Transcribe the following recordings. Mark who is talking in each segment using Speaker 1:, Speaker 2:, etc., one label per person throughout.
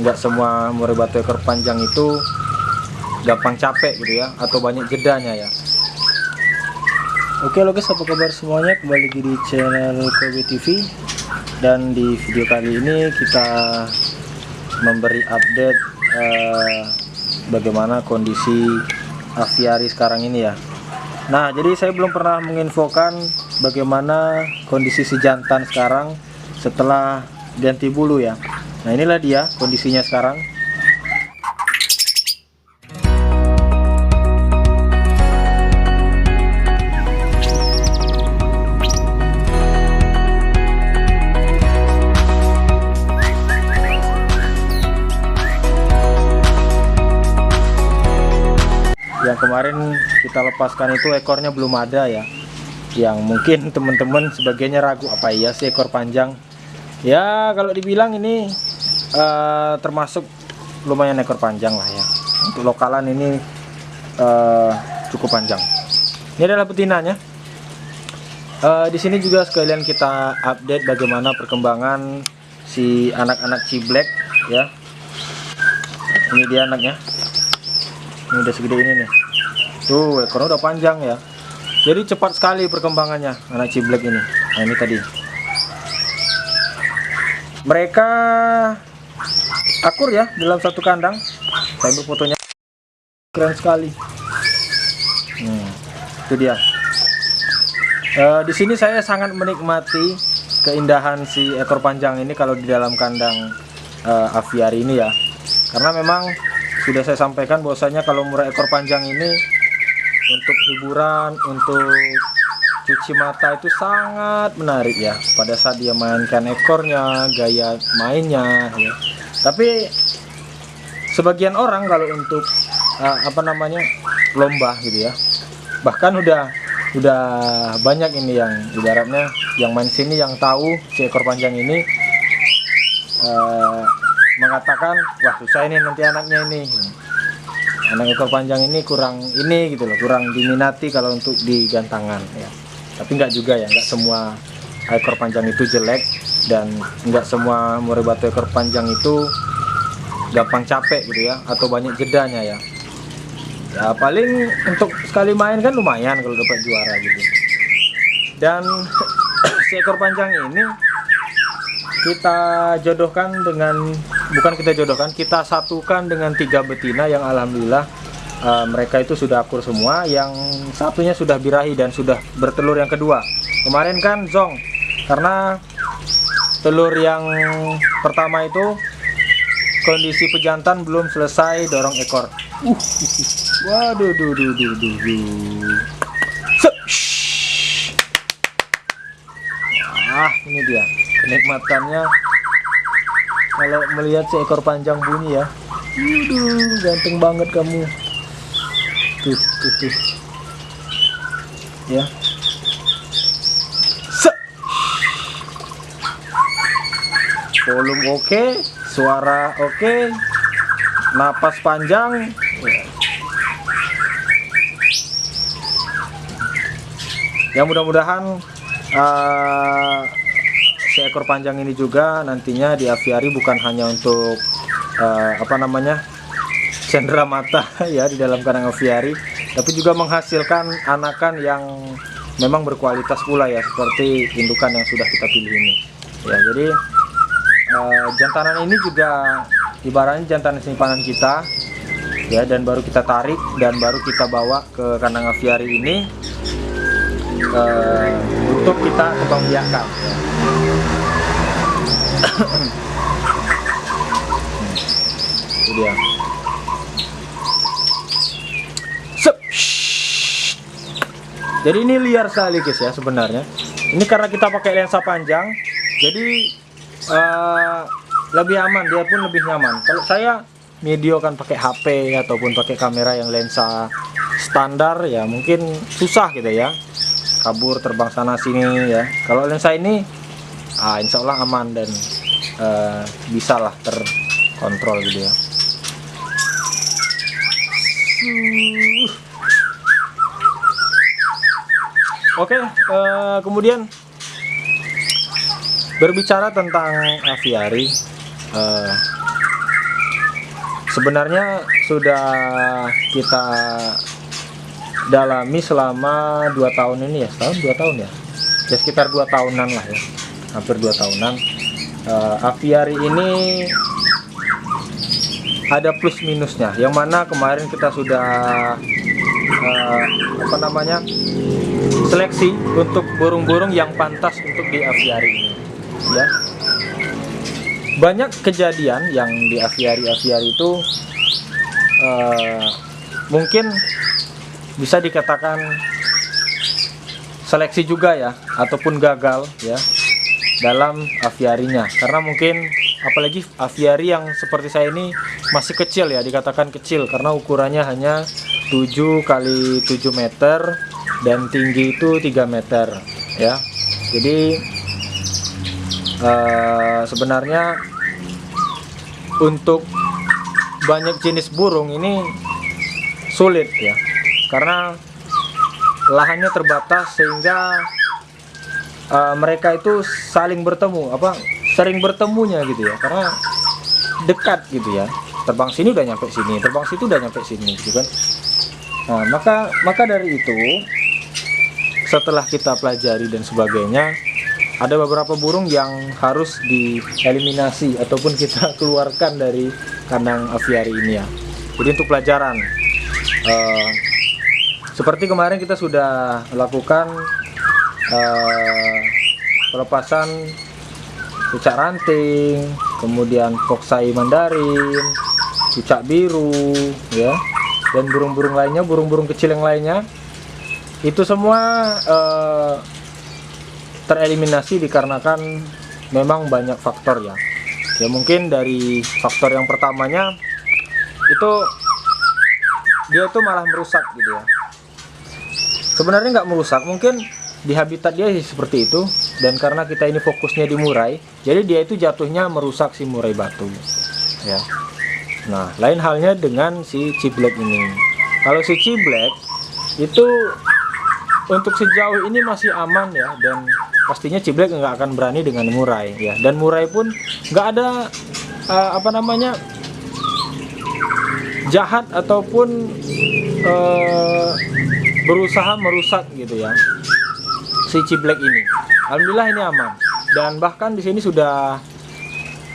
Speaker 1: nggak semua murai batu ekor panjang itu gampang capek gitu ya, atau banyak jedanya ya. Oke lo guys, apa kabar semuanya? Kembali lagi di channel Kobe TV. Dan di video kali ini kita memberi update bagaimana kondisi aviari sekarang ini ya. Nah, jadi saya belum pernah menginfokan bagaimana kondisi si jantan sekarang setelah ganti bulu ya. Nah, inilah dia kondisinya sekarang. Yang kemarin kita lepaskan itu ekornya belum ada ya, yang mungkin teman-teman sebagiannya ragu, apa iya sih ekor panjang ya. Kalau dibilang ini termasuk lumayan ekor panjang lah ya, untuk lokalan ini cukup panjang. Ini adalah betinanya. Di sini juga sekalian kita update bagaimana perkembangan si anak-anak ciblek ya. Ini dia anaknya. Ini udah segede ini nih. Tuh ekornya udah panjang ya. Jadi cepat sekali perkembangannya anak ciblek ini. Nah ini tadi. Mereka akur ya dalam satu kandang. Saya ambil fotonya. Keren sekali. Itu dia. Di sini saya sangat menikmati keindahan si ekor panjang ini kalau di dalam kandang aviari ini ya. Karena memang sudah saya sampaikan bahwasanya kalau murai ekor panjang ini untuk hiburan, untuk cuci mata itu sangat menarik ya. Pada saat dia mainkan ekornya, gaya mainnya ya. Tapi sebagian orang kalau untuk lomba gitu ya, bahkan udah banyak ini yang ibaratnya yang main sini yang tahu si ekor panjang ini mengatakan, wah susah ini nanti anaknya ini, anak ekor panjang ini kurang ini gitu loh, kurang diminati kalau untuk digantangan ya. Tapi enggak juga ya, enggak semua ekor panjang itu jelek, dan enggak semua murai batu ekor panjang itu gampang capek gitu ya, atau banyak jedanya ya. Ya paling untuk sekali main kan lumayan kalau dapat juara gitu. Dan si ekor panjang ini kita jodohkan dengan, kita satukan dengan 3 betina yang alhamdulillah mereka itu sudah akur semua. Yang satunya sudah birahi dan sudah bertelur yang kedua. Kemarin kan zong karena telur yang pertama itu kondisi pejantan belum selesai dorong ekor. Waduh, ini dia kenikmatannya kalau melihat seekor panjang bunyi ya. Ganteng banget kamu. Tuh. Ya. Volume oke, suara oke, napas panjang. Ya mudah-mudahan si ekor panjang ini juga nantinya di aviari bukan hanya untuk cendera mata ya di dalam kandang aviari, tapi juga menghasilkan anakan yang memang berkualitas pula ya, seperti indukan yang sudah kita pilih ini ya. Jadi jantanan ini juga ibaratnya jantan simpanan kita ya, dan baru kita tarik dan baru kita bawa ke kandang aviari ini untuk kita kembang biakan ya. Itu dia. Jadi ini liar sekali guys ya sebenarnya. Ini karena kita pakai lensa panjang, jadi lebih aman, dia pun lebih nyaman. Kalau saya video kan pakai HP ataupun pakai kamera yang lensa standar ya, mungkin susah gitu ya, kabur terbang sana sini ya. Kalau lensa ini insya Allah aman dan bisalah terkontrol gitu ya. Oke, kemudian berbicara tentang aviari, sebenarnya sudah kita dalami selama 2 tahun ini ya, setahun 2 tahun ya, ya sekitar 2 tahunan lah ya, hampir 2 tahunan. Aviari ini ada plus minusnya, yang mana kemarin kita sudah seleksi untuk burung-burung yang pantas untuk di aviari ini ya. Banyak kejadian yang di aviari itu mungkin bisa dikatakan seleksi juga ya, ataupun gagal ya dalam aviarinya, karena mungkin apalagi aviari yang seperti saya ini masih kecil ya, dikatakan kecil karena ukurannya hanya 7 kali 7 meter dan tinggi itu 3 meter ya. Jadi sebenarnya untuk banyak jenis burung ini sulit ya, karena lahannya terbatas sehingga mereka itu saling bertemu, sering bertemunya gitu ya, karena dekat gitu ya, terbang sini udah nyampe sini, terbang situ udah nyampe sini gitu kan. Nah, maka dari itu setelah kita pelajari dan sebagainya, ada beberapa burung yang harus dieliminasi ataupun kita keluarkan dari kandang aviari ini ya. Jadi untuk pelajaran, seperti kemarin kita sudah lakukan pelepasan cucak ranting, kemudian foksai mandarin, cucak biru ya, dan burung-burung lainnya, burung-burung kecil yang lainnya. Itu semua tereliminasi dikarenakan memang banyak faktor ya. Ya mungkin dari faktor yang pertamanya itu dia itu malah merusak gitu ya. Sebenarnya nggak merusak, mungkin di habitat dia seperti itu, dan karena kita ini fokusnya di murai, jadi dia itu jatuhnya merusak si murai batu ya. Nah, lain halnya dengan si ciblek ini. Kalau si ciblek itu untuk sejauh ini masih aman ya, dan pastinya ciblek nggak akan berani dengan murai ya, dan murai pun nggak ada jahat ataupun berusaha merusak gitu ya si ciblek ini. Alhamdulillah ini aman, dan bahkan di sini sudah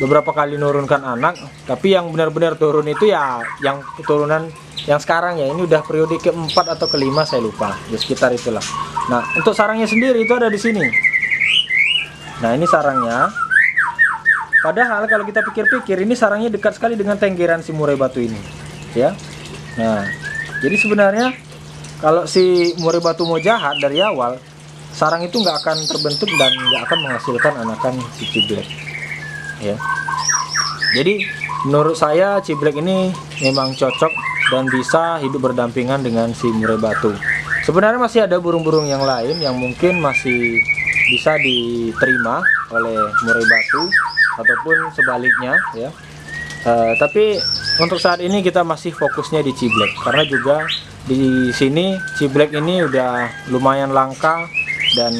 Speaker 1: beberapa kali nurunkan anak, tapi yang benar-benar turun itu ya yang keturunan yang sekarang ya, ini udah periode keempat atau kelima saya lupa, di sekitar itulah. Nah, untuk sarangnya sendiri itu ada di sini. Nah, ini sarangnya. Padahal kalau kita pikir-pikir, ini sarangnya dekat sekali dengan tenggeran si murai batu ini ya. Nah, jadi sebenarnya kalau si murai batu mau jahat dari awal, sarang itu nggak akan terbentuk dan nggak akan menghasilkan anakan si ciblek ya. Jadi menurut saya ciblek ini memang cocok dan bisa hidup berdampingan dengan si murai batu. Sebenarnya masih ada burung-burung yang lain yang mungkin masih bisa diterima oleh murai batu ataupun sebaliknya ya. Tapi untuk saat ini kita masih fokusnya di ciblek, karena juga di sini ciblek ini udah lumayan langka dan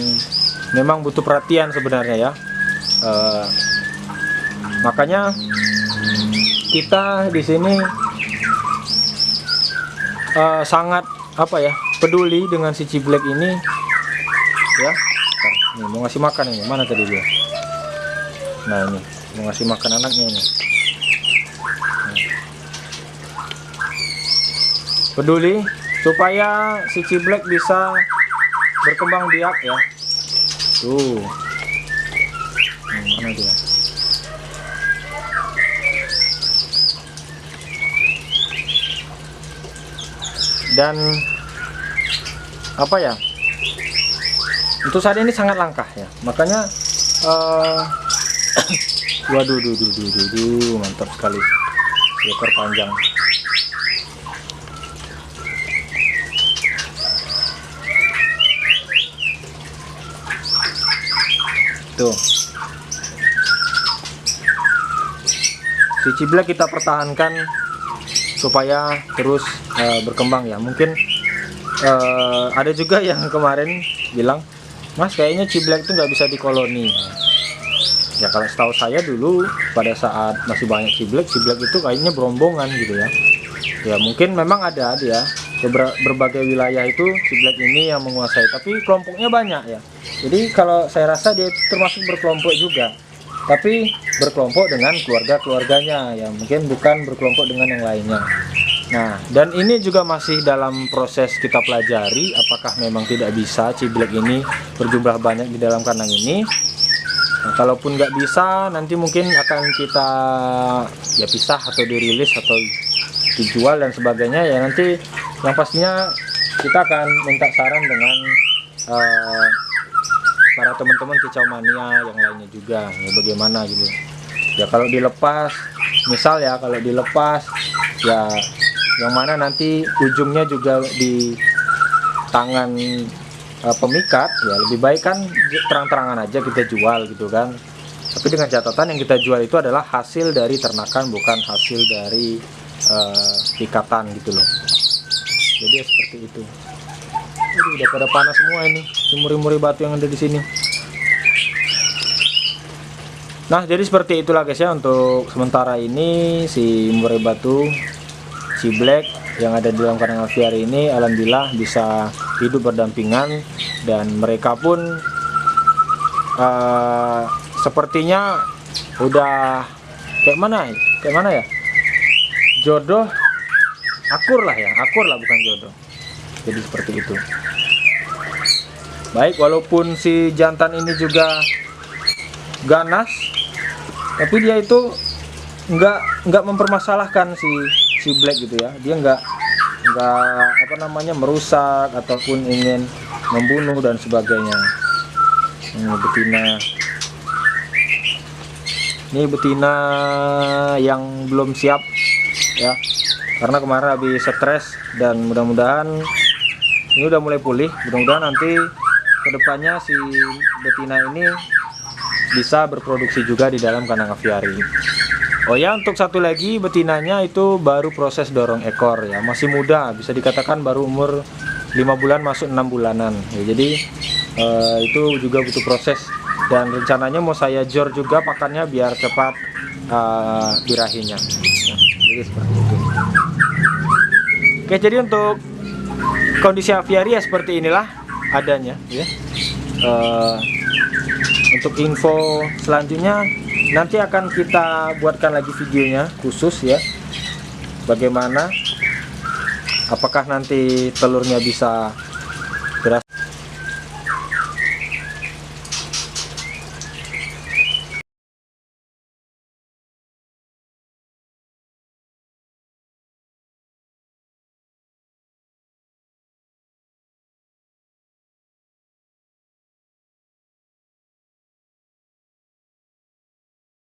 Speaker 1: memang butuh perhatian sebenarnya ya. Makanya kita di sini sangat peduli dengan si ciblek ini ya. Nih, mau ngasih makan ini, mana tadi dia? Nah, ini mau ngasih makan anaknya ini. Peduli supaya si ciblek bisa berkembang biak ya. Tuh. Mana dia? Dan untuk saat ini sangat langka ya, makanya waduh, mantap sekali, ekor panjang. Tuh, si ciblek kita pertahankan supaya terus berkembang ya. Mungkin ada juga yang kemarin bilang, Mas, kayaknya ciblek itu nggak bisa dikoloni. Ya kalau setahu saya dulu pada saat masih banyak ciblek itu kayaknya berombongan gitu ya. Ya mungkin memang ada dia berbagai wilayah itu ciblek ini yang menguasai, tapi kelompoknya banyak ya. Jadi kalau saya rasa dia termasuk berkelompok juga, tapi berkelompok dengan keluarga-keluarganya ya, mungkin bukan berkelompok dengan yang lainnya. Nah, dan ini juga masih dalam proses kita pelajari apakah memang tidak bisa ciblek ini berjumlah banyak di dalam kandang ini. Nah, kalaupun nggak bisa, nanti mungkin akan kita ya pisah atau dirilis atau dijual dan sebagainya ya. Nanti yang pastinya kita akan minta saran dengan para teman-teman kicau mania yang lainnya juga ya, bagaimana gitu ya. Kalau dilepas, misal ya kalau dilepas ya yang mana nanti ujungnya juga di tangan pemikat ya, lebih baik kan terang-terangan aja kita jual gitu kan. Tapi dengan catatan yang kita jual itu adalah hasil dari ternakan, bukan hasil dari ikatan gitu loh. Jadi ya seperti itu. Aduh, udah pada panas semua ini muri-muri batu yang ada di sini. Nah, jadi seperti itulah guys ya, untuk sementara ini si murai batu ciblek yang ada di dalam kandang aviari ini alhamdulillah bisa hidup berdampingan, dan mereka pun sepertinya udah kayak mana ya, jodoh, akur lah bukan jodoh. Jadi seperti itu. Baik, walaupun si jantan ini juga ganas, tapi dia itu nggak mempermasalahkan si black gitu ya. Dia nggak merusak ataupun ingin membunuh dan sebagainya. Ini betina yang belum siap ya, karena kemarin habis stres, dan mudah-mudahan ini udah mulai pulih. Mudah-mudahan nanti kedepannya si betina ini bisa berproduksi juga di dalam kandang aviari. Oh ya, untuk satu lagi betinanya itu baru proses dorong ekor ya, masih muda, bisa dikatakan baru umur 5 bulan masuk 6 bulanan ya. Jadi itu juga butuh proses, dan rencananya mau saya jor juga pakannya biar cepat birahinya ya. Jadi seperti itu. Oke, jadi untuk kondisi aviari ya seperti inilah adanya ya. Untuk info selanjutnya nanti akan kita buatkan lagi videonya khusus ya, bagaimana apakah nanti telurnya bisa